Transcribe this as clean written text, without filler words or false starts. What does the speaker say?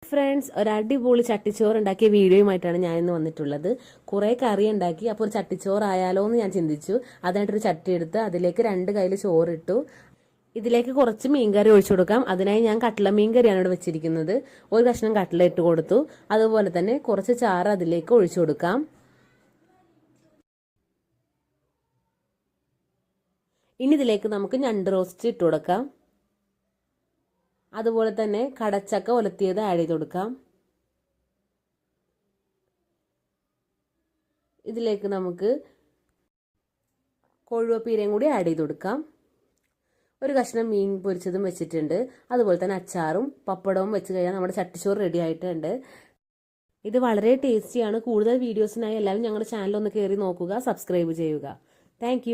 Friends, ഒരു അടിപൊളി ചട്ടിച്ചോറ് ഉണ്ടാക്കിയ വീഡിയോയുമായിട്ടാണ് ഞാൻ ഇന്ന് വന്നിട്ടുള്ളത്. കുറേ കറി ഉണ്ടാക്കി, അപ്പോൾ ഒരു ചട്ടിച്ചോറായാലോ എന്ന് ഞാൻ ചിന്തിച്ചു. അതിനായിട്ടൊരു ചട്ടി എടുത്ത് അതിലേക്ക് 2 കയ്യിൽ ചോറിട്ടു. ഇതിലേക്ക് കുറച്ച് മീൻകറി ഒഴിച്ചു കൊടുക്കാം. അതിനായി ഞാൻ കട്ട്ല മീൻകറിയാണ് ഇവിടെ വെച്ചിരിക്കുന്നത്. ഒരു കഷ്ണം കട്ട്ല ഇട്ട് കൊടുത്തു. അതുപോലെ തന്നെ കുറച്ച് ചാറ് അതിലേക്ക് ഒഴിച്ചു കൊടുക്കാം. ഇനി ഇതിലേക്ക് നമുക്ക് ഞണ്ട് റോസ്റ്റ് ഇട്ട് കൊടുക്കാം. അതുപോലെ തന്നെ കടച്ചക്ക ഒലത്തിയത് ആഡ് ചെയ്ത് കൊടുക്കാം. ഇതിലേക്ക് നമുക്ക് കൊഴുവപ്പീരയും കൂടി ആഡ് ചെയ്ത് കൊടുക്കാം. ഒരു കഷ്ണം മീൻ പൊരിച്ചതും വെച്ചിട്ടുണ്ട്. അതുപോലെ തന്നെ അച്ചാറും പപ്പടവും വെച്ച് കഴിഞ്ഞാൽ നമ്മുടെ ചട്ടിച്ചോറ് റെഡി ആയിട്ടുണ്ട്. ഇത് വളരെ ടേസ്റ്റിയാണ്. കൂടുതൽ വീഡിയോസിനായി എല്ലാവരും ഞങ്ങളുടെ ചാനൽ ഒന്ന് കയറി നോക്കുക, സബ്സ്ക്രൈബ് ചെയ്യുക. താങ്ക്